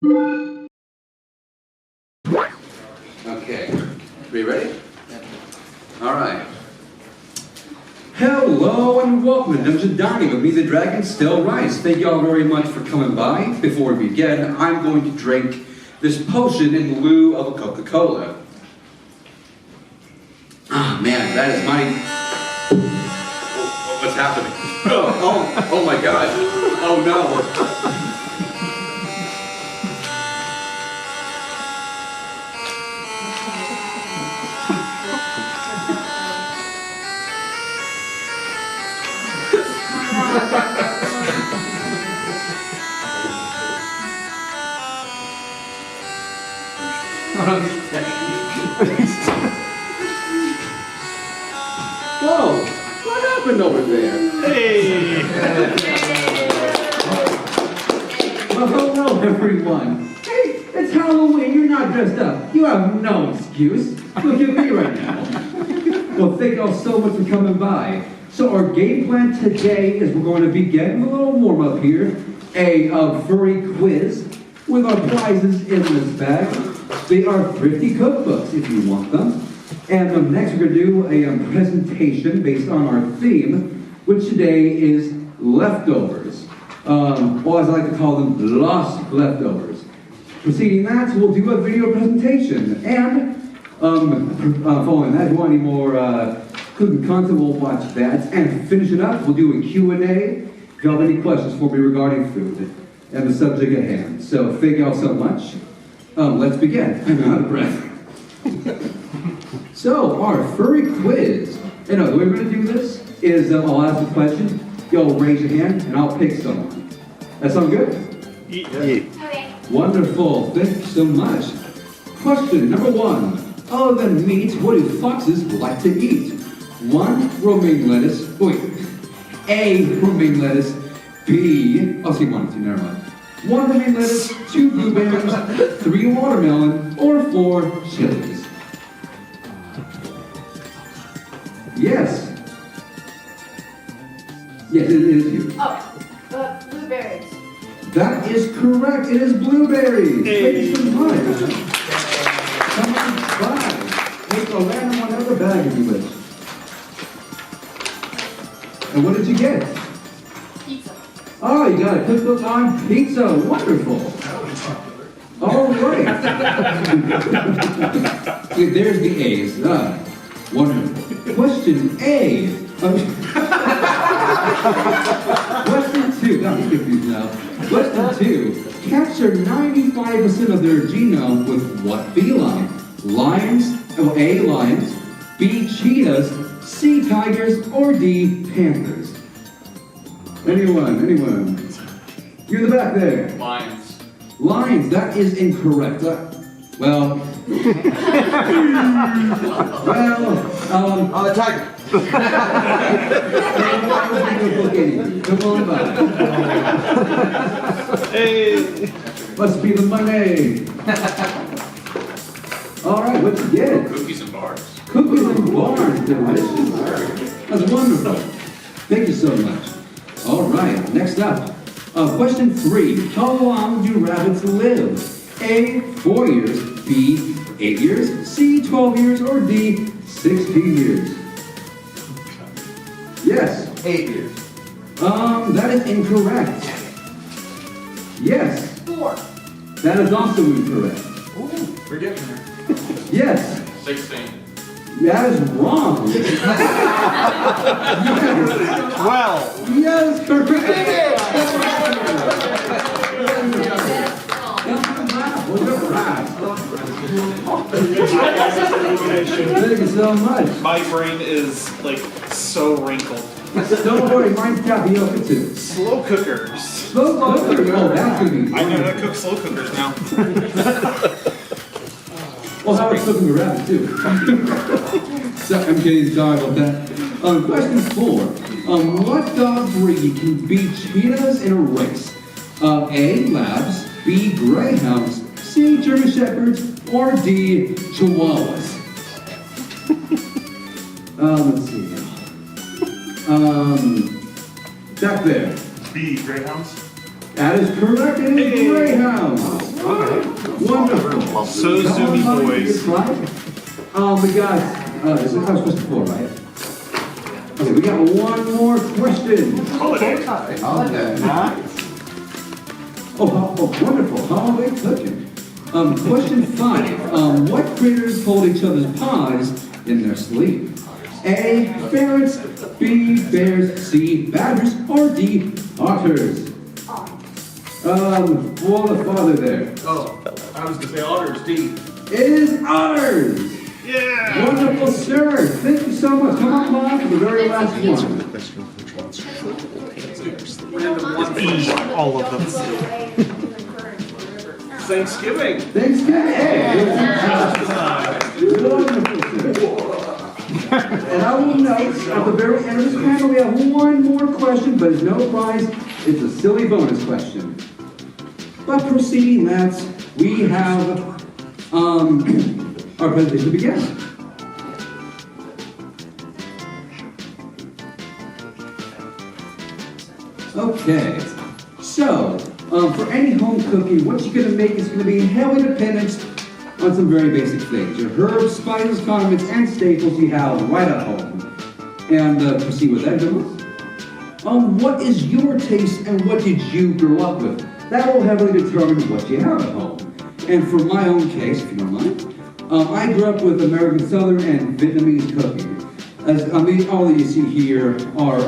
Okay, are you ready? All right. Hello and welcome to Dungeon Dining with me, the Dragon, Still Rice. Thank you all very much for coming by. Before we begin, I'm going to drink this potion in lieu of a Coca-Cola. Ah, man, that is my... What's happening? Oh my God. Oh no. Whoa! What happened over there? Hey! Well, hello, everyone. Hey, it's Halloween. You're not dressed up. You have no excuse. Look at me right now. Well, thank y'all so much for coming by. So our game plan today is we're going to begin with a little warm-up here. A furry quiz with our prizes in this bag. They are thrifty cookbooks if you want them. And next we're going to do a presentation based on our theme, which today is leftovers. Or as I like to call them, lost leftovers. Preceding that, we'll do a video presentation. And following that, if you want any more cooking content, we'll watch that. And finish it up, we'll do a Q&A. If you have any questions for me regarding food and the subject at hand. So thank y'all so much. Let's begin. I'm out of breath. So, our furry quiz. And the way we're going to do this is I'll ask a question, y'all raise your hand, and I'll pick someone. That sound good? Yeah. Okay. Wonderful. Thank you so much. Question number 1. Other than meat, what do foxes like to eat? 1. Romaine lettuce. Wait. A. Romaine lettuce. B. I'll see 1 and 2, never mind. 1 romaine lettuce, 2 blueberries, 3 watermelon, or 4 chilies. Yes. Yes, it is you. Oh, blueberries. That is correct. It is blueberries. Hey. Thank you so much. Come on, try. Take a random one out of the bag if you wish. And what did you get? Pizza. Oh, you got a cookbook on pizza. Wonderful. All right. Yeah, there's the A's. Wonderful. Question A. Question 2. I'm confused now. Question 2. Cats are 95% of their genome with what feline? Lions. Oh, A. Lions. B. Cheetahs. C. Tigers. Or D. Panthers. Anyone? You're in the back there. Lions. Lions, that is incorrect. Well, Oh, the tiger. Come on by. Hey! Must be the money. All right, what you get? Cookies and bars. Cookies and bars, delicious. That's wonderful. Thank you so much. All right, next up. Question 3. How long do rabbits live? A, 4 years, B, 8 years, C, 12 years, or D, 16 years? Yes. 8 years. That is incorrect. Yes. 4. That is also incorrect. Ooh, we're getting there. Yes. 16. That is wrong. Yes. 12. Yes, correct. Thank you so much. My brain is like so wrinkled. Don't worry, mine's tapioca too. Slow cookers. Slow cooker. Oh, that's gonna be I know how to cook slow cookers now. Well, how about cooking a rabbit too? So, I'm kidding, sorry about that. Question 4. What dog breed can beat cheetahs in a race? A. Labs, B. Greyhounds, C. German Shepherds, or D. Chihuahuas? Let's see. Back there. B, Greyhounds? That is correct. It is Hey. Greyhound. Wonderful. So zoomy boys. Right? We got, this is question 4, right? Okay, we got one more question. Holiday. Oh, wonderful. Holiday cooking. Question 5. What critters hold each other's paws in their sleep? A, ferrets, B, bears, C, badgers, or D, otters? For the father there. Oh, I was gonna say otters, D. It is otters! Yeah. Wonderful, sir. Thank you so much. Come on by for the very last one. All of them. Thanksgiving. Thanksgiving. Hey, wonderful, sir. And I will note, at the very end of this panel, we have one more question, but it's no prize. It's a silly bonus question. But proceeding that, we have our presentation begin. Okay, so for any home cooking, what you're gonna make is gonna be heavily dependent on some very basic things. Your herbs, spices, condiments, and staples you have right at home. And proceed with that, gentlemen. What is your taste and what did you grow up with? That will heavily determine what you have at home. And for my own case, if you don't mind, I grew up with American Southern and Vietnamese cooking. As all that you see here are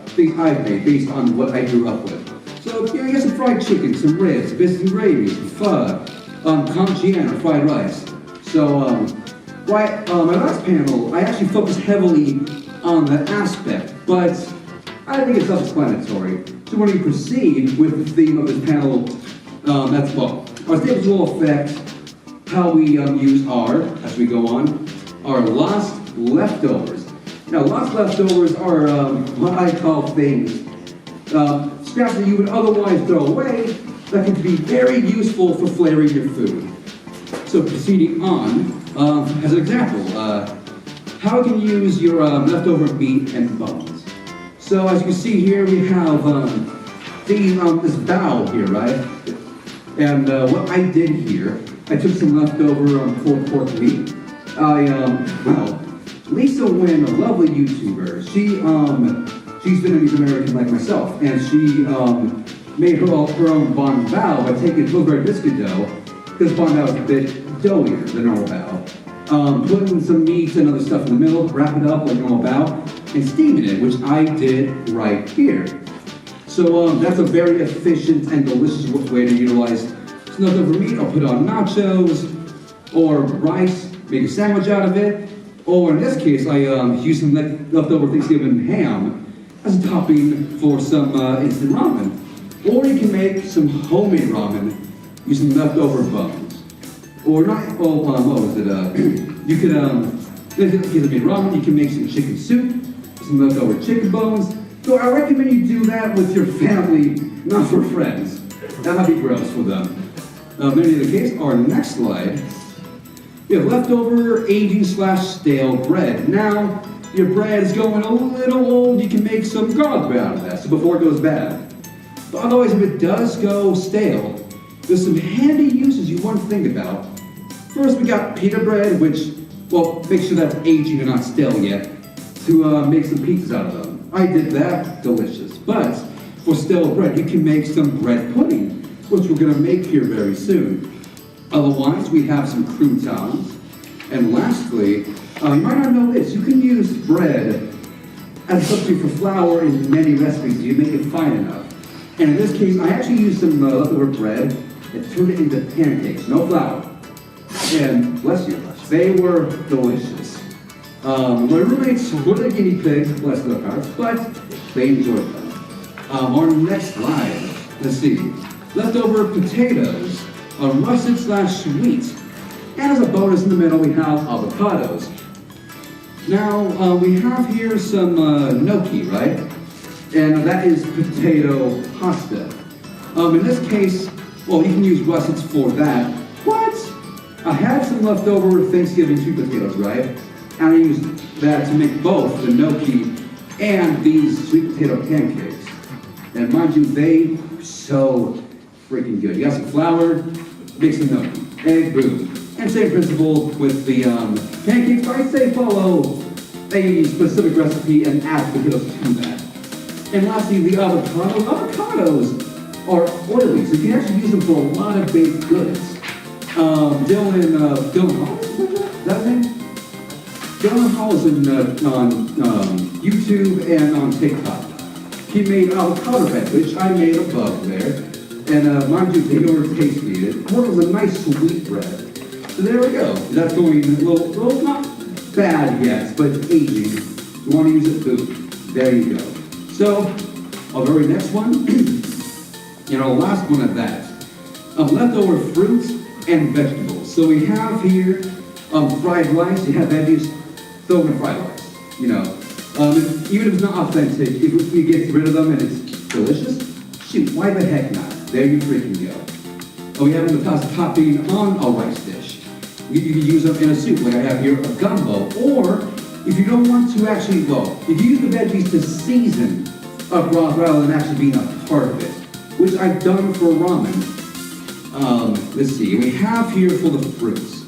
things I've made based on what I grew up with. So you get some fried chicken, some ribs, biscuits and gravy, some pho, congee or fried rice. So my last panel, I actually focused heavily on that aspect, but I think it's self-explanatory. So when we proceed with the theme of this panel, our staples will affect how we use as we go on, our lost leftovers. Now, lost leftovers are what I call things, scraps that you would otherwise throw away that can be very useful for flavoring your food. So proceeding on, as an example, how you can use your leftover meat and bones. So as you can see here, we have this bowl here, right? And what I did here, I took some leftover pork meat. Lisa Wynn, a lovely YouTuber, she's Vietnamese American like myself, and she made her own banh bao by taking blueberry biscuit dough, because banh bao is a bit doughier than normal bao. Putting some meat and other stuff in the middle, wrap it up like normal bao, and steaming it, which I did right here. So that's a very efficient and delicious way to utilize some leftover meat. I'll put on nachos or rice, make a sandwich out of it, or in this case, I use some leftover Thanksgiving ham as a topping for some instant ramen. Or you can make some homemade ramen using leftover bones. Or not, you could, if you made ramen, you can make some chicken soup, some leftover chicken bones. So I recommend you do that with your family, not for friends. That might be gross for them. In any other case, our next slide, we have leftover aging/stale bread. Now, your bread is going a little old, you can make some garlic bread out of that, so before it goes bad. But otherwise, if it does go stale, there's some handy uses you want to think about. First, we got pita bread, which, make sure that's aging and not stale yet, to make some pizzas out of them. I did that, delicious. But for stale bread, you can make some bread pudding, which we're gonna make here very soon. Otherwise, we have some croutons. And lastly, you might not know this, you can use bread as a substitute for flour in many recipes if you make it fine enough. And in this case, I actually used some leftover bread and turned it into pancakes, no flour. And bless you, they were delicious. My roommates were the guinea pigs, bless their hearts, but they enjoyed them. Our next slide, let's see. Leftover potatoes, russet/sweet. And as a bonus in the middle, we have avocados. Now, we have here some gnocchi, right? And that is potato pasta. In this case, you can use russets for that. What? I had some leftover Thanksgiving sweet potatoes, right? And I used that to make both the gnocchi and these sweet potato pancakes. And mind you, they so freaking good. You got some flour, mix them up, egg, boom. And same principle with the pancakes. I say follow a specific recipe and add potatoes to that. And lastly, the avocado. Avocados are oily, so you can actually use them for a lot of baked goods. Dylan Hall, is that his name? Dylan Hall is on YouTube and on TikTok. He made avocado bread, which I made above there. And mind you, they don't taste me. It was a nice sweet bread. So there we go. That's going a little not bad yet, but it's aging. You want to use it, boom. There you go. So, our very next one, last one of that. Leftover fruits and vegetables. So we have here fried rice. You have veggies, throw in fried rice. Even if it's not authentic, if we get rid of them and it's delicious, shoot, why the heck not? There you freaking go. Oh, we have them as a topping on a rice dish. You can use them in a soup, like I have here, a gumbo. Or, if you don't want to actually, if you use the veggies to season a broth rather than actually being a part of it, which I've done for ramen. Let's see, we have here for the fruits.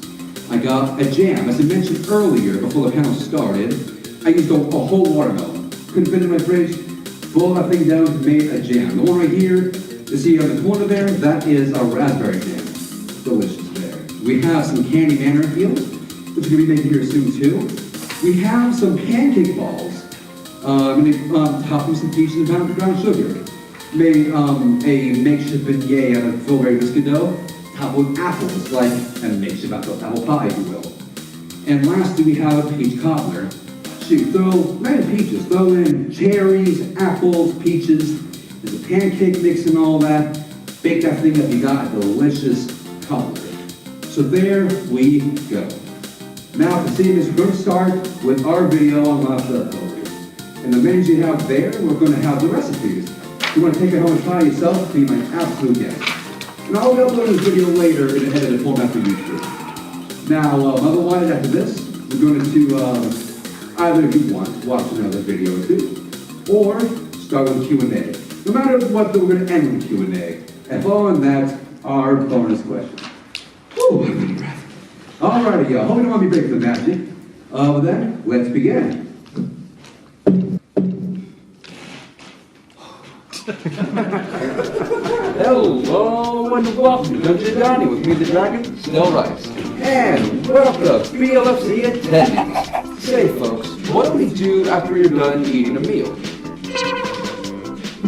I got a jam, as I mentioned earlier before the panel started. I used a whole watermelon. Couldn't fit in my fridge, boiled that thing down and made a jam. The one right here, you see on the corner there, that is a raspberry jam. Delicious there. We have some candy mandarin peels, which we're going to be making here soon too. We have some pancake balls. I'm going to top them some peaches and brown sugar. Made a makeshift beignet out of strawberry biscuit dough, topped with apples, like a makeshift apple pie, if you will. And lastly, we have a peach cobbler. Shoot, not in peaches, throw in cherries, apples, peaches. There's a pancake mix and all that. Bake that thing up, you got a delicious cobbler. So there we go. Now, to see this, we're going to start with our video on leftovers. And the menus you have there, we're going to have the recipes. If you want to take it home and try it yourself, be my absolute guest. And I'll upload this video later in an edited format for YouTube. Now, otherwise, after this, we're going to either, if you want, watch another video or two, or start with Q&A. No matter what, we're going to end with Q&A. And following that, our bonus question. Whew, I'm out of breath. Alrighty, y'all. Hope you don't want me breaking the magic. Then, let's begin. Hello and welcome to Dungeon Dining with me, the Dragon, Still Rice. And welcome, BLFC attendees. Say, folks, what do we do after you're done eating a meal?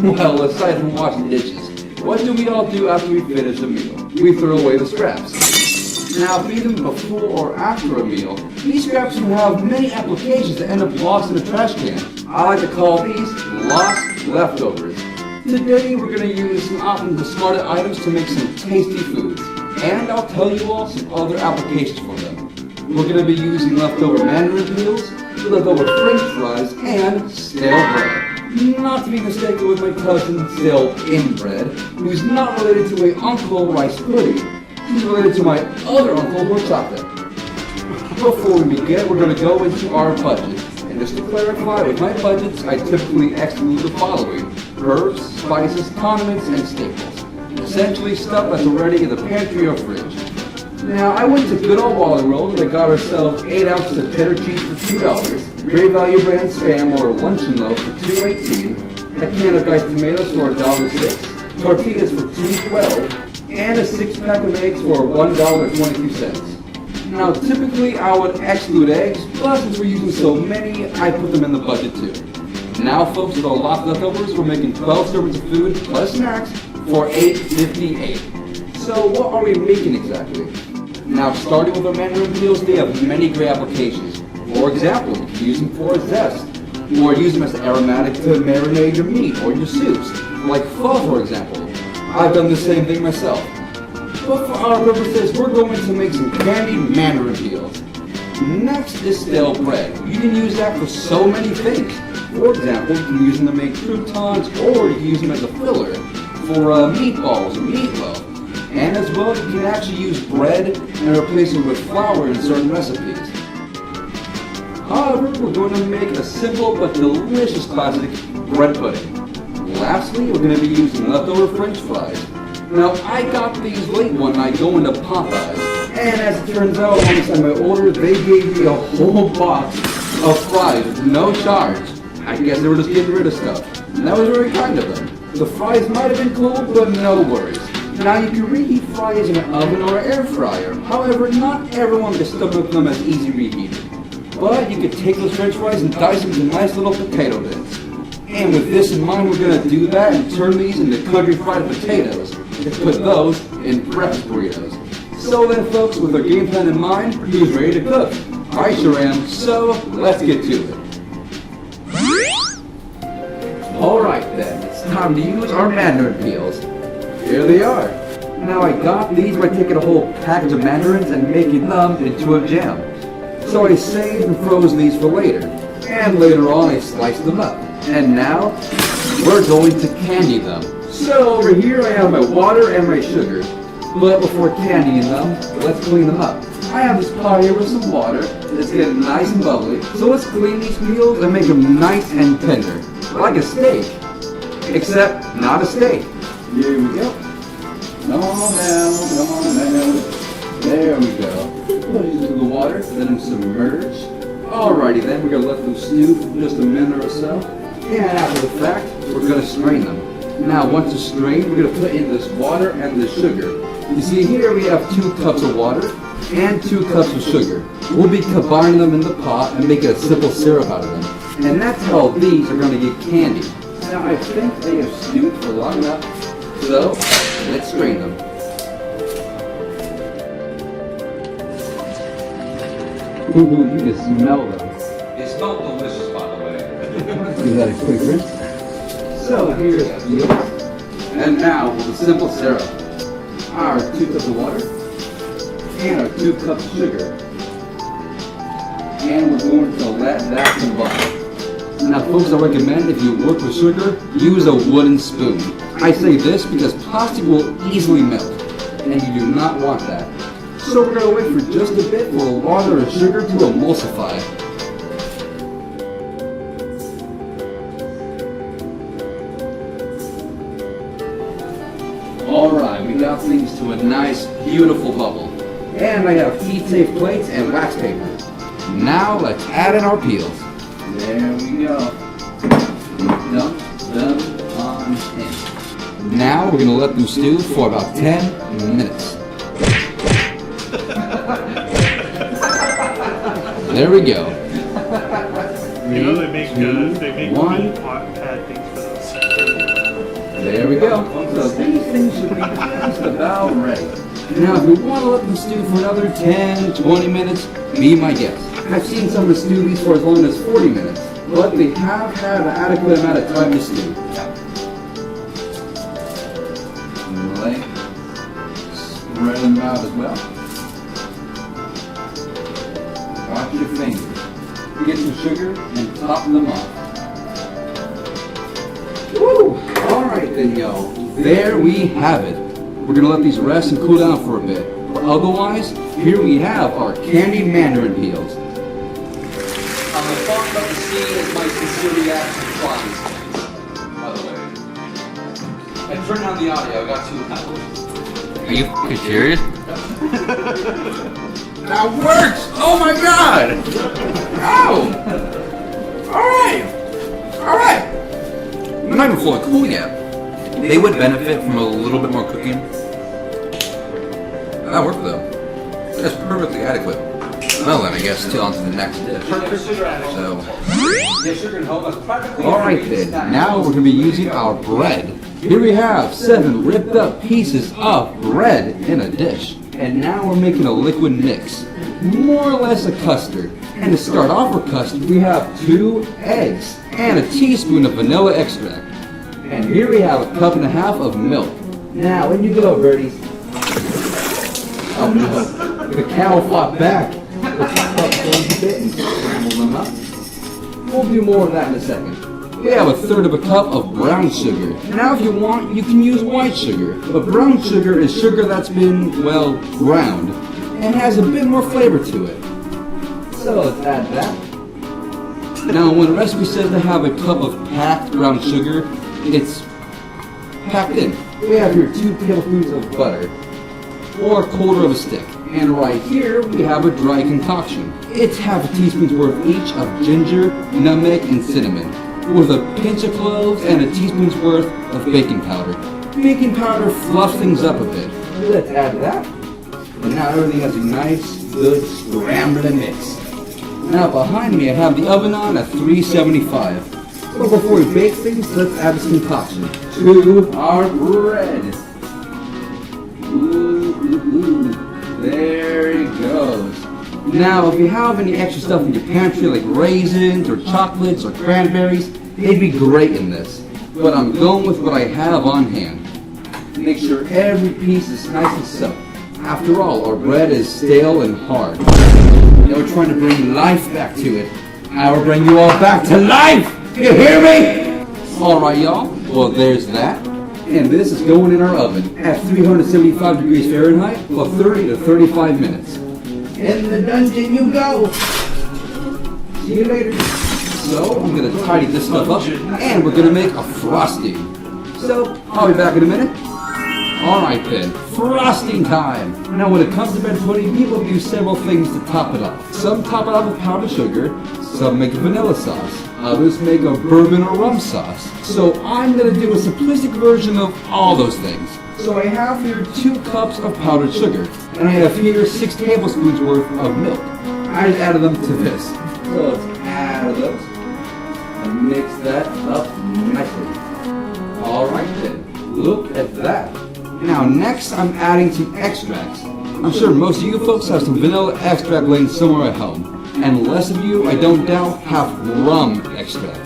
Well, aside from washing dishes, what do we all do after we finish a meal? We throw away the scraps. Now, be them before or after a meal, these scraps can have many applications that end up lost in a trash can. I like to call these lost leftovers. Today, we're going to use some often discarded items to make some tasty foods. And I'll tell you all some other applications for them. We're going to be using leftover mandarin peels, leftover french fries, and stale bread. Not to be mistaken with my cousin, stale inbred, who's not related to my uncle rice pudding. He's related to my other uncle who chocolate. Before we begin, we're going to go into our budget. And just to clarify, with my budgets, I typically exclude the following: herbs, spices, condiments, and staples. Essentially stuff that's already in the pantry or fridge. Now, I went to good old Wally World and I got ourselves 8 ounces of cheddar cheese for $2, Great Value brand Spam or luncheon loaf for $2.18, a can of diced tomatoes for $1.06, tortillas for $2.12, and a 6-pack of eggs for $1.22. Now, typically I would exclude eggs, but since we're using so many, I put them in the budget too. Now, folks, with our lot leftovers, we're making 12 servings of food plus snacks for $8.58. So, what are we making exactly? Now, starting with our mandarin peels, they have many great applications. For example, you can use them for a zest, or use them as aromatic to marinate your meat or your soups, like pho, for example. I've done the same thing myself. But for our purposes, we're going to make some candied mandarin peels. Next is stale bread. You can use that for so many things. For example, you can use them to make croutons, or you can use them as a filler for meatballs or meatloaf. And as well, you can actually use bread and replace it with flour in certain recipes. However, we're going to make a simple but delicious classic bread pudding. lastly, we're going to be using leftover French fries. Now, I got these late one night going to Popeyes, and as it turns out, alongside my order, they gave me a whole box of fries with no charge. I guess they were just getting rid of stuff. And that was very kind of them. The fries might have been cold, but no worries. Now, you can reheat fries in an oven or an air fryer. However, not everyone can stomach them as easy reheated. But you could take those French fries and dice them into nice little potato bits. And with this in mind, we're going to do that and turn these into country fried potatoes and put those in breakfast burritos. So then, folks, with our game plan in mind, who's ready to cook? I sure am, so let's get to it. Alright then, it's time to use our mandarin peels. Here they are. Now I got these by taking a whole package of mandarins and making them into a jam. So I saved and froze these for later. And later on I sliced them up. And now, we're going to candy them. So over here I have my water and my sugar. But before candying them, let's clean them up. I have this pot here with some water. Let's get it nice and bubbly. So let's clean these peels and make them nice and tender. Like a steak. Except not a steak. Here we go. Come on down. There we go. Put it into the water, let them submerge. Alrighty then, we're going to let them stew for just a minute or so. And after the fact, we're going to strain them. Now, once it's strained, we're going to put in this water and the sugar. You see here we have 2 cups of water and 2 cups of sugar. We'll be combining them in the pot and making a simple syrup out of them. And that's how these are going to get candied. Now, I think they have stewed for long enough, so let's strain them. Ooh, you can smell them. It smelled delicious, by the way. Is that a quick rinse? So here's the and now with the simple syrup. Our 2 cups of water and our 2 cups of sugar. And we're going to let that combine. Now folks, I recommend if you work with sugar, use a wooden spoon. I say this because plastic will easily melt, and you do not want that. So we're going to wait for just a bit for the water and sugar to emulsify. Alright, we got things to a nice, beautiful bubble. And I have heat-safe plates and wax paper. Now let's add in our peels. There we go. Dump them on in. Now we're going to let them stew for about 10 minutes. There we go. You know they make one. little pad things for those. There we go. So these things should be just about ready. Now if you want to let them stew for another 10, 20 minutes, be my guest. I've seen some stew these for as long as 40 minutes, but they have had an adequate amount of time to stew. Spread them out as well. Watch your fingers. Get some sugar and top them off. Woo! Alright then, yo. There we have it. We're going to let these rest and cool down for a bit. Otherwise, here we have our candied mandarin peels. I'm a fond of the scene as my sincere reaction to flying. By the way. I turned on the audio, I got too loud. Are you f***ing serious? That works! Oh my god! Ow! Alright! Not even fully cool yet. They would benefit from a little bit more cooking. That worked though. That's perfectly adequate. Well then, I guess on to the next dish. So, Yeah, sugar and hoe is practically alright then, now we're going to be using our bread. Here we have 7 ripped up pieces of bread in a dish. And now we're making a liquid mix, more or less a custard. And to start off our custard, we have 2 eggs and a teaspoon of vanilla extract. And here we have a 1.5 cups of milk. Now, when you go, birdies. Oh no, the cow fought back. Let's pop those a bit and scramble them up. We'll do more of that in a second. We have a 1/3 cup of brown sugar. Now if you want, you can use white sugar. But brown sugar is sugar that's been, well, ground. And has a bit more flavor to it. So let's add that. Now when the recipe says to have a cup of packed brown sugar, it's packed in. We have here 2 tablespoons of butter, or a quarter of a stick. And right here, we have a dry concoction. It's half a teaspoon's worth each of ginger, nutmeg, and cinnamon, with a pinch of cloves and a teaspoon's worth of baking powder. Baking powder fluffs things up a bit. Let's add that. And now everything has a nice, good scrambling mix. Now behind me I have the oven on at 375. But before we bake things, let's add this concoction to our bread. Ooh. There it goes. Now if you have any extra stuff in your pantry like raisins or chocolates or cranberries, they'd be great in this. But I'm going with what I have on hand. Make sure every piece is nice and soaked. After all, our bread is stale and hard. We're trying to bring life back to it. I will bring you all back to life! You hear me? Alright y'all, well there's that. And this is going in our oven at 375 degrees Fahrenheit for 30 to 35 minutes. In the dungeon you go! See you later. So, I'm gonna tidy this stuff up and we're gonna make a frosting. So, I'll be back in a minute. Alright then, frosting time! Now when it comes to bread pudding, people do several things to top it off. Some top it off with powdered sugar, some make vanilla sauce, others make a bourbon or rum sauce. So I'm going to do a simplistic version of all those things. So I have here 2 cups of powdered sugar, and I have here 6 tablespoons worth of milk. I just added them to this. So let's add those and mix that up nicely. Alright then, look at that. Now next I'm adding some extracts. I'm sure most of you folks have some vanilla extract laying somewhere at home. And less of you, I don't doubt, have rum extract.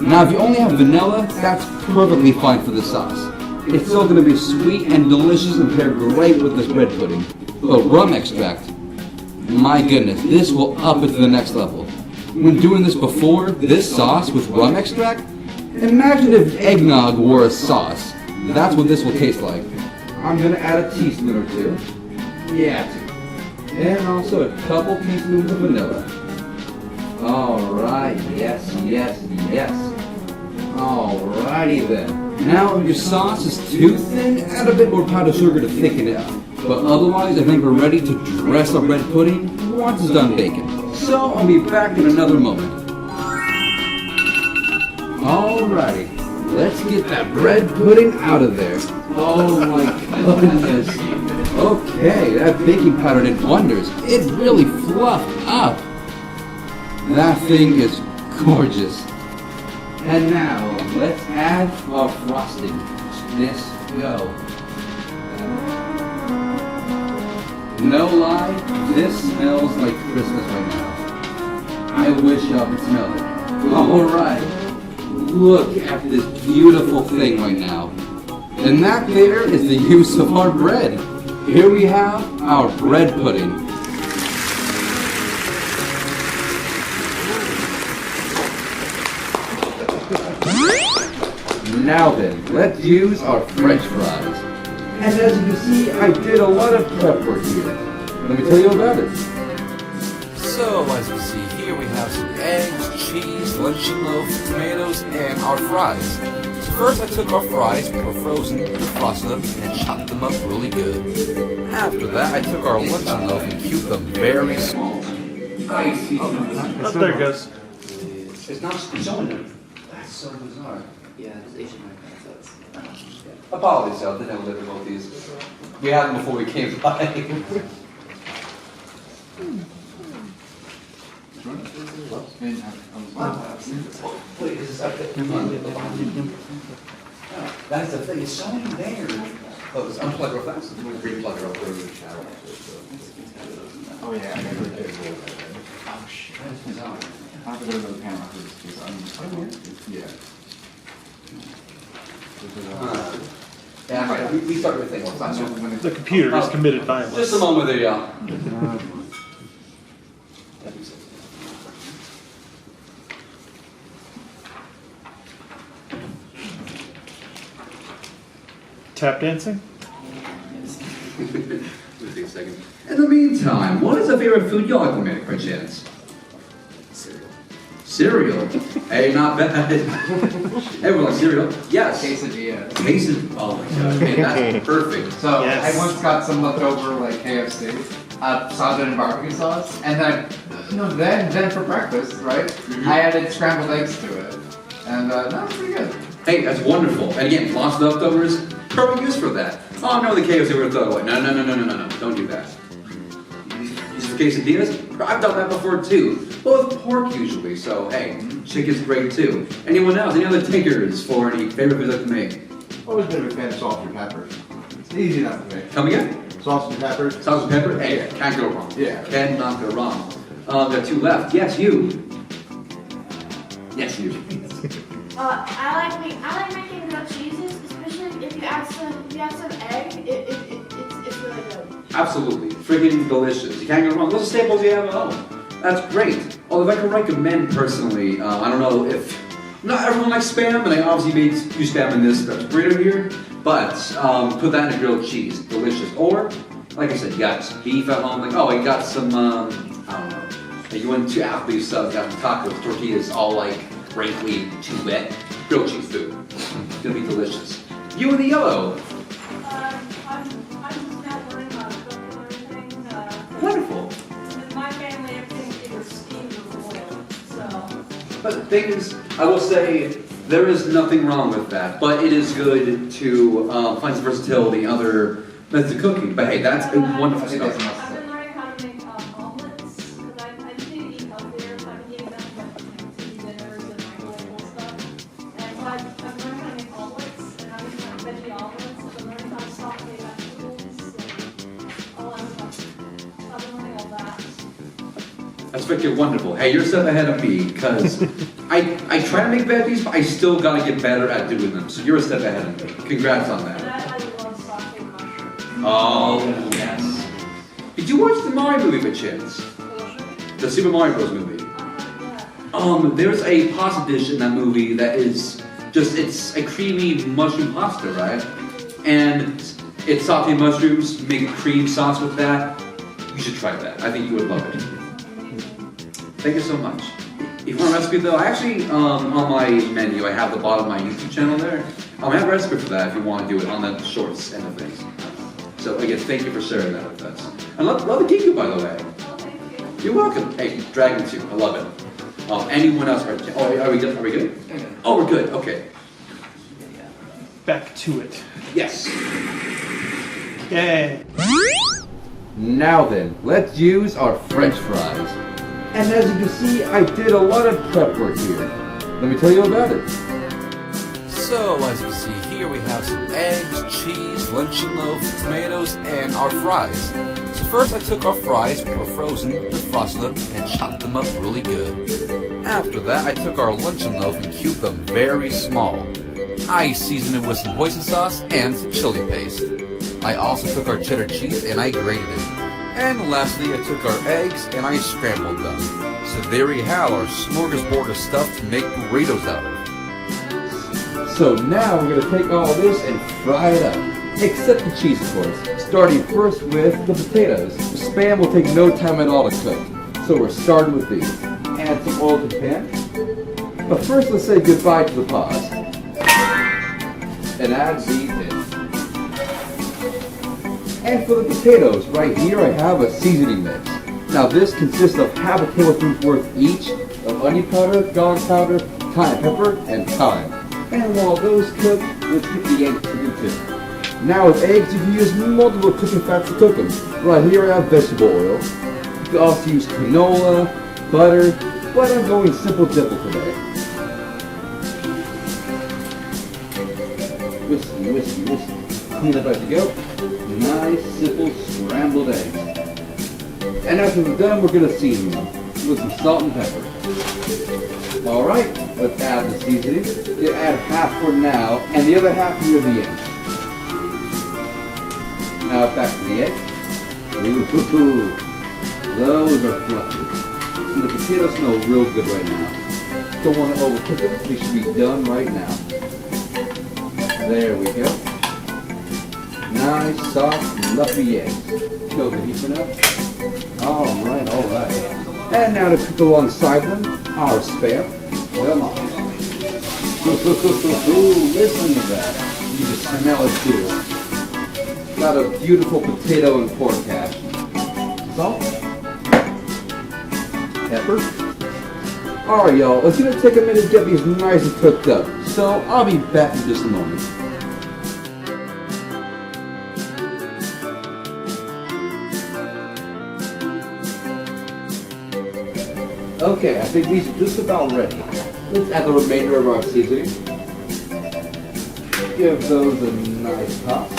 Now if you only have vanilla, that's perfectly fine for the sauce. It's still going to be sweet and delicious and pair great with this bread pudding. But rum extract, my goodness, this will up it to the next level. When doing this before, this sauce with rum extract, imagine if eggnog were a sauce. That's what this will taste like. I'm going to add a teaspoon or 2. Yeah, 2. And also a couple teaspoons of vanilla. Alright, yes. Alrighty then. Now if your sauce is too thin, add a bit more powdered sugar to thicken it up. But otherwise, I think we're ready to dress our bread pudding once it's done baking. So I'll be back in another moment. Alrighty, let's get that bread pudding out of there. Oh my goodness. Okay, that baking powder did wonders. It really fluffed up. That thing is gorgeous. And now, let's add our frosting. Let's go. No lie, this smells like Christmas right now. I wish y'all could smell it. Alright, look at this beautiful thing right now. And that there is the use of our bread. Here we have our bread pudding. Now then, let's use our French fries. And as you can see, I did a lot of prep work here. Let me tell you about it. So, as you see here, we have some eggs, cheese, luncheon loaf, tomatoes, and our fries. So first I took our fries, which were frozen, defrosted them, and chopped them up really good. After that, I took our luncheon loaf and cubed them very small. Up there it goes. It's not showing them. That's so bizarre. Yeah, it's Asian American, so Apologies, y'all. Didn't have difficulties. We had them before we came by. Wait, is this up there? That's the thing. It's showing there. Oh, it's unplug real fast. We'll replug it up there in the shower. Oh yeah, I never did. Oh shit. That's bizarre. I have to go to the panel after this because yeah. Yeah, we start with things. The computer has committed violence. Just a moment there, y'all. Tap dancing? Take a second. In the meantime, what is a favorite food y'all like to make, perchance? Cereal. Cereal? Hey, not bad. Everyone likes cereal. Yes. Quesadilla. Quesadilla. Oh my god. Hey, that's perfect. So Yes. I once got some leftover like KFC, sausage and barbecue sauce, and then for breakfast, right? I added scrambled eggs to it, and that was pretty good. Hey, that's wonderful. And again, lots of leftovers. Perfect use for that. Oh no, the KFC we're gonna throw away. No. Don't do that. Use for quesadillas? I've done that before too. Well, with pork usually, so hey, chicken's great too. Anyone else? Any other takers for any favorite foods like to make? Always been a big fan of salt and pepper. It's easy enough to make. Come again? Salt and pepper. Sauce and pepper? Hey, can't go wrong. Yeah. Cannot go wrong. There are two left. Yes, you. Yes, you. I like making grilled cheeses, especially if you add some egg. It's really good. Absolutely. Friggin' delicious. You can't go wrong. Those are staples you have at home. That's great. Although if I can recommend personally, I don't know if not everyone likes Spam, and I obviously made use Spam in this burrito here, but put that in a grilled cheese. Delicious. Or, like I said, you got some beef at home, like, oh, I got some, I don't know. You went to Applebee's, got some tacos, tortillas, all like wrinkly, too wet. Grilled cheese food. It's gonna be delicious. You in the yellow. I'm just now learning how to cook and everything. Wonderful. In my family, everything either steamed or boiled, so. But the thing is, I will say, there is nothing wrong with that, but it is good to find some versatility in other methods of cooking. But hey, that's a wonderful I think that's stuff. I've been learning how to make omelets, because I need to eat healthier, so I've been eating them like tea dinners and microwavable stuff. And so I've learned how to make omelets, and I'm making veggie omelets, and I'm learning how to saute vegetables, and all that stuff. So I've been learning all that. That's freaking wonderful. Hey, you're a step ahead of me, because I try to make veggies, but I still gotta get better at doing them. So you're a step ahead of me. Congrats on And that. I love sauteed mushrooms. Oh, yes. Did you watch the Mario movie by chance? The Super Mario Bros. Movie? There's a pasta dish in that movie that is just, it's a creamy mushroom pasta, right? And it's sauteed mushrooms, make a cream sauce with that. You should try that. I think you would love it. Thank you so much. If you want a recipe though, I actually, on my menu, I have the bottom of my YouTube channel there. I have a recipe for that if you want to do it on the shorts end of things. So again, thank you for sharing that with us. And love the Kiku, by the way. Oh, thank you. You're welcome. Hey, Dragon 2, I love it. Anyone else? Are we good? Are we good? Oh, we're good. Okay. Back to it. Yes. Yay. Now then, let's use our French fries. And as you can see, I did a lot of prep work here. Let me tell you about it. So, as you can see here, we have some eggs, cheese, luncheon loaf, tomatoes, and our fries. So first I took our fries, which were frozen, defrosted them, and chopped them up really good. After that, I took our luncheon loaf and cubed them very small. I seasoned it with some hoisin sauce and some chili paste. I also took our cheddar cheese and I grated it. And lastly, I took our eggs and I scrambled them. So there we have our smorgasbord of stuff to make burritos out of. So now we're going to take all this and fry it up. Except the cheese, of course. Starting first with the potatoes. The Spam will take no time at all to cook. So we're starting with these. Add some oil to the pan. But first let's say goodbye to the paws. And add these in. And for the potatoes, right here I have a seasoning mix. Now this consists of half a tablespoon's worth each of onion powder, garlic powder, cayenne pepper, and thyme. And while those cook, let's get the eggs cooking too. Now with eggs, you can use multiple cooking fats to cook them. Right here I have vegetable oil. You can also use canola, butter, but I'm going simple dimple today. Whiskey. Clean up as you go. Nice, simple, scrambled eggs. And after we're done, we're going to season them with some salt and pepper. Alright, let's add the seasoning. You add half for now, and the other half near the end. Now back to the eggs. Ooh, those are fluffy. And the potatoes smell real good right now. Don't want to overcook them, they should be done right now. There we go. Nice, soft, fluffy eggs. Kill the heat for now. Alright. And now to cook alongside them, our Spam. Come on. Listen to that. You can smell it too. Got a beautiful potato and pork hash. Salt. Pepper. Alright y'all, it's gonna take a minute to get these nice and cooked up. So I'll be back in just a moment. Okay, I think these are just about ready. Let's add the remainder of our seasoning. Give those a nice toss.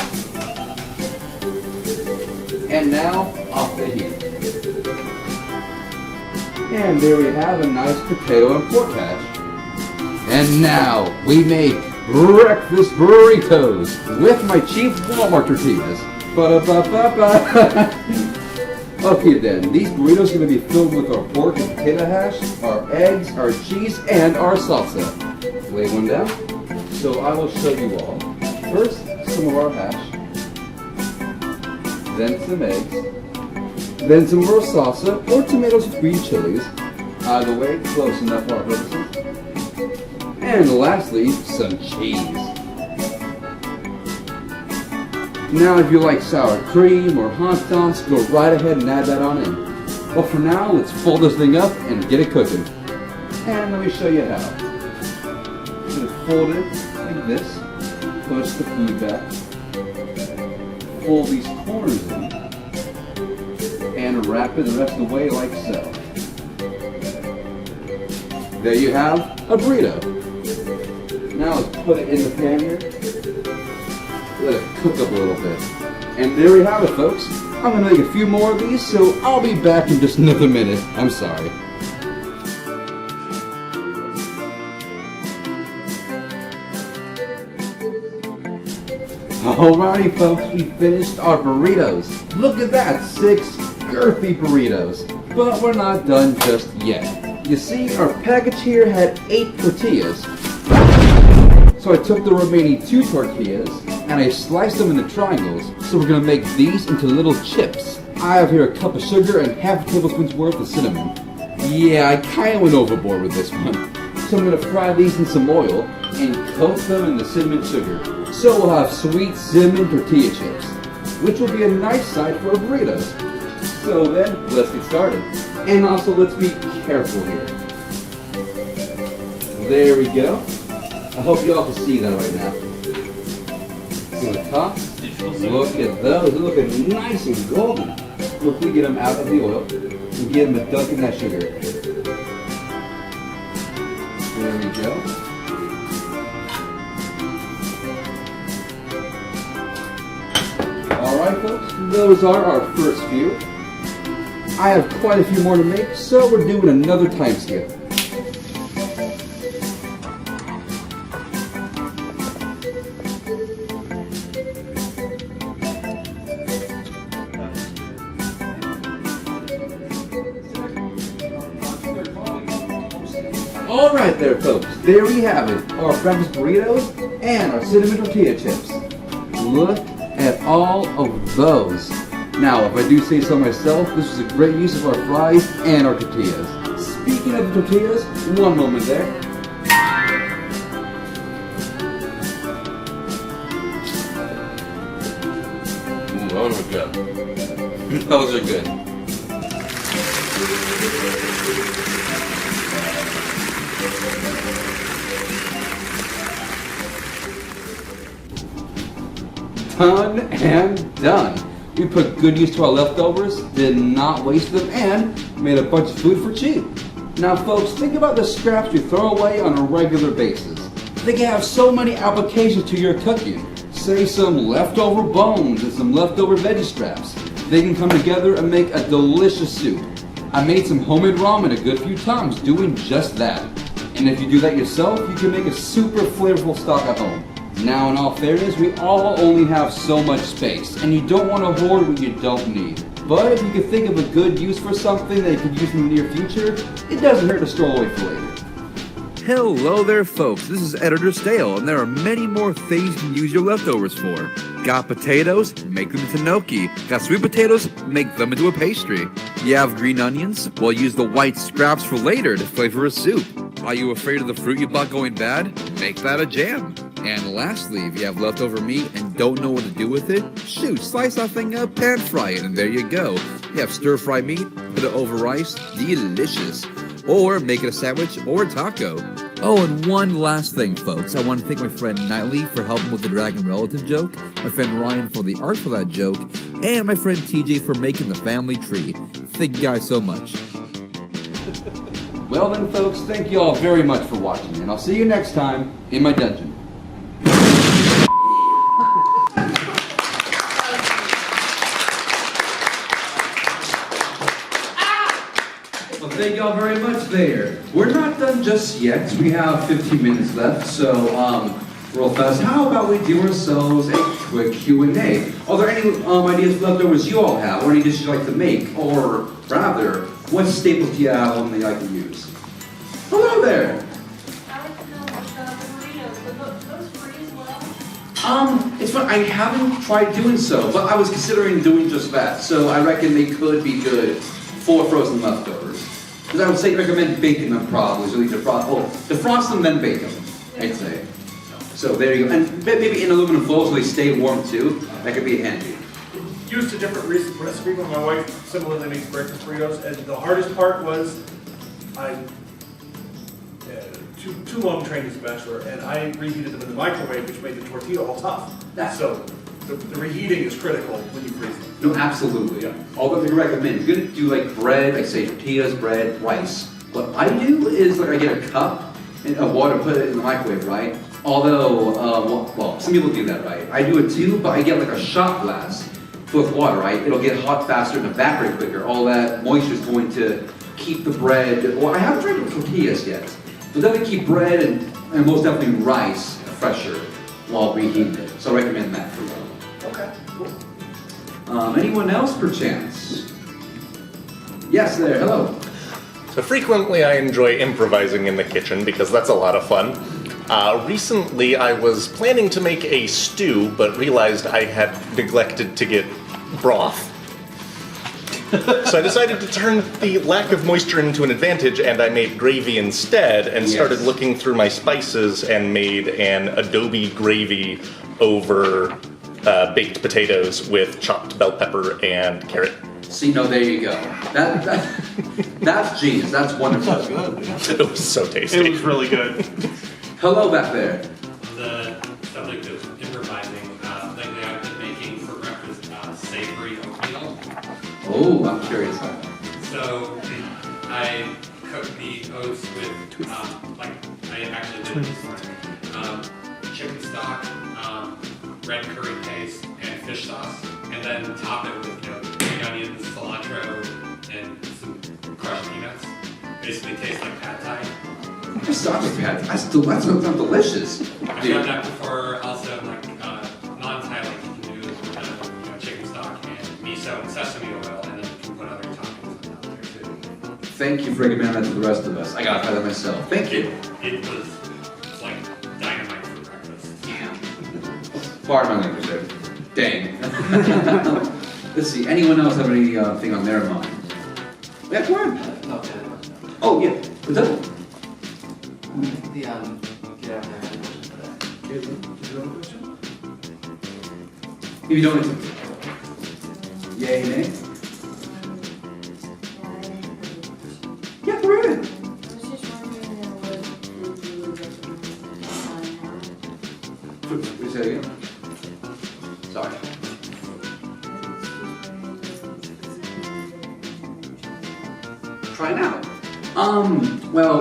And now, off the heat. And there we have a nice potato and pork hash. And now, we make breakfast burritos with my cheap Walmart tortillas. Ba-da-ba-ba-ba. Okay then, these burritos are going to be filled with our pork and potato hash, our eggs, our cheese, and our salsa. Lay one down. So I will show you all. First, some of our hash. Then some eggs. Then some more salsa or tomatoes with green chilies. Either way, close enough for our purposes. And lastly, some cheese. Now if you like sour cream or hot sauce, go right ahead and add that on in. But for now, let's fold this thing up and get it cooking. And let me show you how. Just fold it like this, push the food back, fold these corners in, and wrap it the rest of the way like so. There you have a burrito. Now let's put it in the pan here. Let it cook up a little bit. And there we have it, folks. I'm going to make a few more of these, so I'll be back in just another minute. I'm sorry. Alrighty, folks, we finished our burritos. Look at that, 6 girthy burritos. But we're not done just yet. You see, our package here had 8 tortillas. So I took the remaining 2 tortillas and I sliced them into triangles. So we're going to make these into little chips. I have here a cup of sugar and half a tablespoon's worth of cinnamon. Yeah, I kind of went overboard with this one. So I'm going to fry these in some oil and coat them in the cinnamon sugar. So we'll have sweet cinnamon tortilla chips, which will be a nice side for our burritos. So then, let's get started. And also, let's be careful here. There we go. I hope you all can see that right now. See the top? Look at those. They're looking nice and golden. Look, we get them out of the oil and get them to dunk in that sugar. There we go. Alright folks, those are our first few. I have quite a few more to make, so we're doing another time skip. Alright there folks, there we have it, our breakfast burritos and our cinnamon tortilla chips. Look at all of those. Now, if I do say so myself, this was a great use of our fries and our tortillas. Speaking of the tortillas, one moment there. Ooh, those are good. Those are good. Done and done. We put good use to our leftovers, did not waste them, and made a bunch of food for cheap. Now folks, think about the scraps you throw away on a regular basis. They can have so many applications to your cooking. Say some leftover bones and some leftover veggie scraps. They can come together and make a delicious soup. I made some homemade ramen a good few times doing just that. And if you do that yourself, you can make a super flavorful stock at home. Now, in all fairness, we all only have so much space, and you don't want to hoard what you don't need. But if you can think of a good use for something that you could use in the near future, it doesn't hurt to store away for later. Hello there folks, this is Editor Stale, and there are many more things you can use your leftovers for. Got potatoes? Make them into gnocchi. Got sweet potatoes? Make them into a pastry. You have green onions? Well, use the white scraps for later to flavor a soup. Are you afraid of the fruit you bought going bad? Make that a jam. And lastly, if you have leftover meat and don't know what to do with it, shoot, slice that thing up, pan fry it, and there you go. You have stir-fry meat, put it over rice, delicious. Or make it a sandwich or a taco. Oh, and one last thing, folks. I want to thank my friend Nightly for helping with the dragon relative joke, my friend Ryan for the art for that joke, and my friend TJ for making the family tree. Thank you guys so much. Well then, folks, thank you all very much for watching, and I'll see you next time in my dungeon. Well, thank y'all very much there. We're not done just yet. We have 15 minutes left, so real fast, how about we do ourselves a quick Q&A? Are there any ideas leftovers you all have, or any dishes you like to make, or rather, what staples do you have on that you like to use? Hello there. I like to know about the burritos, but those free as well? It's fun. I haven't tried doing so, but I was considering doing just that. So I reckon they could be good for frozen leftovers. Because I would say recommend baking them probably, so you defrost them then bake them, I'd say. So there you go. And maybe in aluminum foil so they stay warm too. That could be handy. Used a different recipe when my wife similarly makes breakfast burritos, and the hardest part was too long trained as a bachelor, and I reheated them in the microwave, which made the tortilla all tough. So the reheating is critical when you freeze them. No, absolutely. Yeah. Although I recommend, you're gonna do like bread, like say tortillas, bread, rice. What I do is like I get a cup of water, put it in the microwave, right? Although, well, some people do that, right? I do it too, but I get like a shot glass filled with water, right? It'll get hot faster and evaporate quicker. All that moisture is going to keep the bread, well, I haven't tried with tortillas yet. But definitely keep bread and most definitely rice fresher while reheating it. So I recommend that for you. Okay, cool. Anyone else perchance? Yes, there, hello. So frequently I enjoy improvising in the kitchen because that's a lot of fun. Recently I was planning to make a stew, but realized I had neglected to get broth. So I decided to turn the lack of moisture into an advantage, and I made gravy instead, and started looking through my spices and made an adobe gravy over baked potatoes with chopped bell pepper and carrot. See, no, there you go. That's genius. That's wonderful. That's good. It was so tasty. It was really good. Hello back there. The subject of improvising, lately I've been making for breakfast savory oatmeal. Oh, I'm curious. So I cook the oats with, I actually did this morning, chicken stock, red curry paste, and fish sauce, and then top it with, green onions, cilantro, and some crushed peanuts. Basically tastes like pad thai. That sounds delicious. I've done that before. Also, non-Thai, you can do chicken stock and miso and sesame oil, and then you can put other toppings on top there too. Thank you for recommending that to the rest of us. I gotta try that myself. Thank you. It was like dynamite for breakfast. Damn. Pardon my language there. Dang. Let's see. Anyone else have anything on their mind? Yeah, go ahead. No, Oh yeah. What's up? get out there. If you don't, yay, nay? Yeah, go ahead. I was just wondering what you would recommend. Say it again. Sorry. Try it out. Well,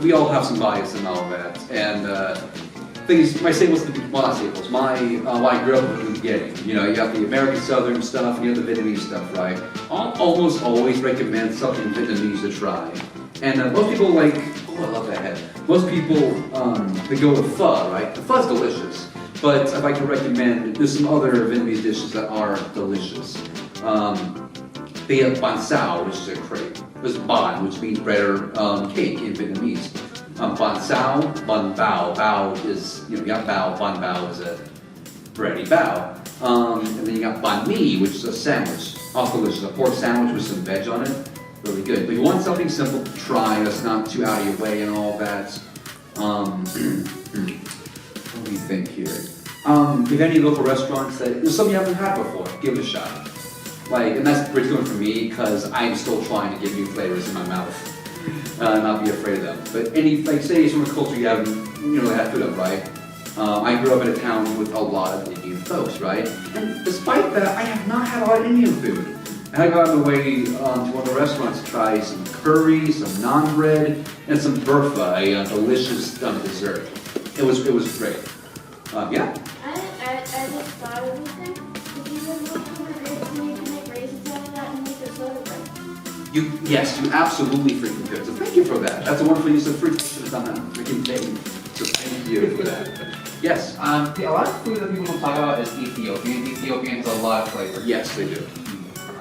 we all have some bias and all that, and my staples, well, not staples, what I grew up with in the beginning. You got the American Southern stuff, and you have the Vietnamese stuff, right? I'll almost always recommend something Vietnamese to try. And most people I love that head. Most people, they go with pho, right? The pho's delicious, but I'd like to recommend, there's some other Vietnamese dishes that are delicious. They have bánh xào, which is a crepe. There's bánh, which means bread or cake in Vietnamese. Bánh xào, bánh bao. Bao is, you got bao, bánh bao is a bready bao. And then you got bánh mi, which is a sandwich. Also delicious, a pork sandwich with some veg on it. really good. But you want something simple to try that's not too out of your way and all that. What do you think here? If any local restaurants that there's something you haven't had before, give it a shot. Like, and that's pretty good for me because I'm still trying to get new flavors in my mouth. Not be afraid of them. But any, like, say, from a culture you haven't, had food of, right? I grew up in a town with a lot of Indian folks, right? And despite that, I have not had a lot of Indian food. And I got on the way to one of the restaurants to try some curry, some naan bread, and some burfa, a delicious dessert. It was great. Yeah? I just thought of this thing. If you would look for the grapes, you can make raisins out of that and make a soda bread. Yes, you absolutely freaking could. So thank you for that. That's a wonderful use of fruit. I should have done that freaking thing. So thank you for that. Yes? A lot of food that people don't talk about is Ethiopian. Ethiopian has a lot of flavor. Yes, they do.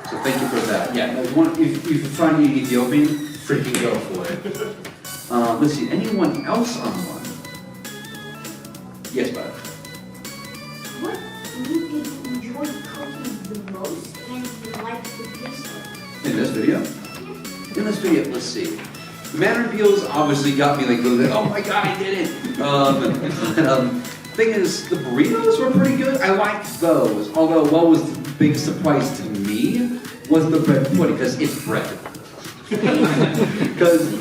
So thank you for that. Yeah, if you find any Ethiopian, freaking go for it. Let's see, anyone else on one? Yes, bud. What food did you enjoy cooking the most and you like the taste of? In this video? In this video, let's see. Mandarin peels obviously got me like, oh my god, I did it! Thing is, the burritos were pretty good. I liked those. Although, what was the big surprise to me was the bread pudding, because it's bread. Because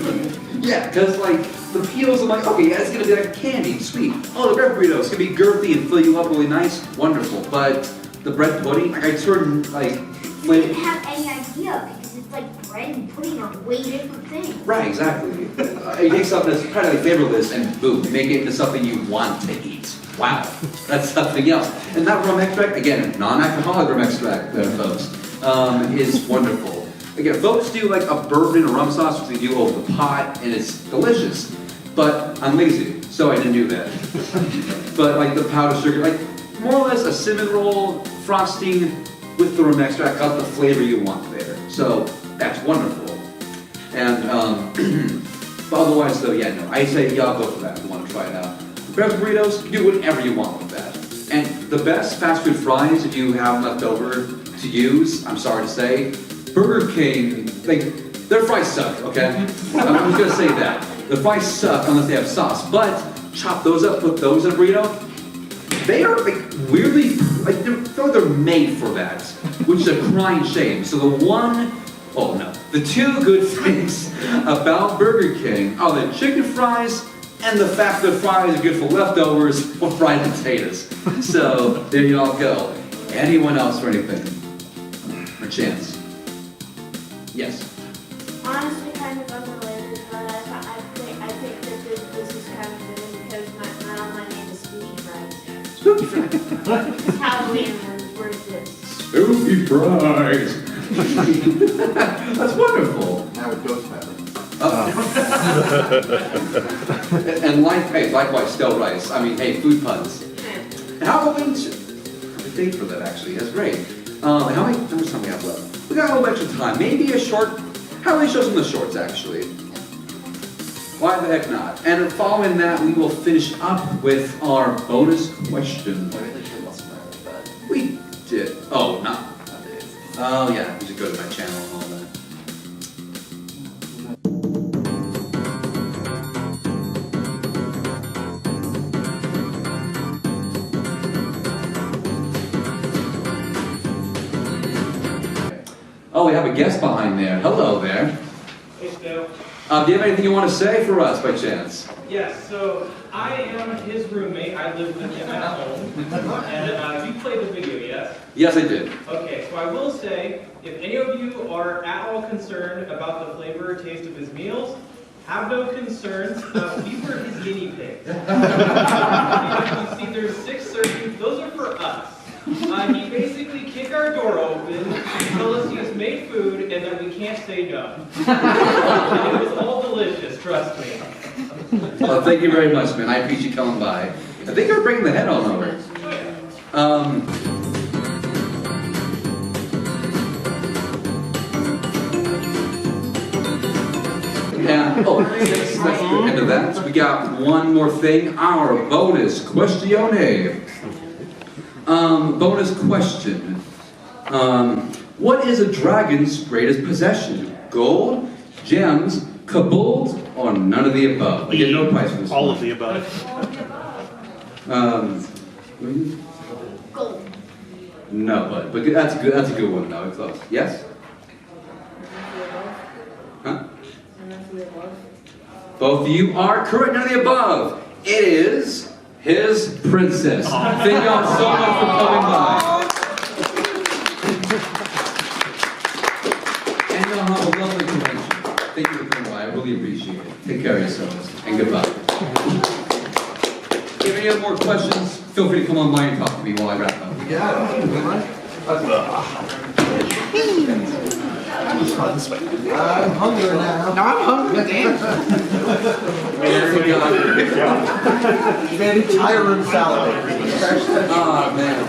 like, the peels, I'm like, okay, yeah, it's gonna be like candy, sweet. Oh, the bread burrito, it's gonna be girthy and fill you up really nice, wonderful. But the bread pudding, like, I turned, like, You didn't have any idea because it's like bread and pudding are way different things. Right, exactly. You take something that's kind of like flavorless and boom, make it into something you want to eat. Wow, that's something else. And that rum extract, again, non-alcoholic rum extract, folks, is wonderful. Again, folks do like a bourbon and a rum sauce, which they do over the pot, and it's delicious. But I'm lazy, so I didn't do that. But like the powdered sugar, like more or less a cinnamon roll frosting with the rum extract, got the flavor you want there. So that's wonderful. And but otherwise, though, yeah, no, I say y'all go for that if you want to try it out. Bread burritos, you do whatever you want with that. And the best fast food fries, if you have left over to use, I'm sorry to say, Burger King, like, their fries suck, okay? I'm just gonna say that. The fries suck unless they have sauce. But chop those up, put those in a burrito. They are like weirdly, like they're made for that, which is a crying shame. So the two good things about Burger King are the chicken fries and the fact that fries are good for leftovers or fried potatoes. So there you all go. Anyone else for anything? A chance? Yes. Honestly, kind of unrelated, but I think that this is kind of good because my name is Spooky Fries. Spooky Fries. It's Halloween, where is this? Spooky Fries. That's wonderful. Now with ghost pepper. And likewise, stale rice. I mean, hey, food puns. And Halloween, thanks for that actually. That's great. How much time do we have left? We got a little extra time. Maybe a short. How many shows in the shorts actually? Why the heck not? And following that, we will finish up with our bonus question. We did. Oh, not. Oh yeah, you should go to my channel and all that. Oh, we have a guest behind there. Hello there. Hey, Phil. Do you have anything you want to say for us, by chance? Yes, so I am his roommate. I live with him at home. And you played the video, yes? Yes, I did. Okay, so I will say, if any of you are at all concerned about the flavor or taste of his meals, have no concerns. We were his guinea pigs. You see, there's 6 servings. Those are for us. He basically kick our door open, tell us he has made food, and that we can't say no. And it was all delicious, trust me. Well, thank you very much, man. I appreciate you coming by. I think you're bringing the head on over. And, that's the end of that. We got one more thing, our bonus questione. Bonus question. What is a dragon's greatest possession? gold, gems, kabold, or none of the above? I get no price for this All one. of the above. Gold. No, but that's good. That's a good one though. It's close. Yes. Huh? Both of you are correct. None of the above. It is his princess. Thank y'all so much for coming by. And y'all have a lovely convention. Thank you for coming by. I really appreciate it. Take care of yourselves. And goodbye. If you have more questions, feel free to come on by and talk to me while I wrap up. Yeah. I'm hungry now. No, I'm hungry, damn. Very tiring salad. Oh, man.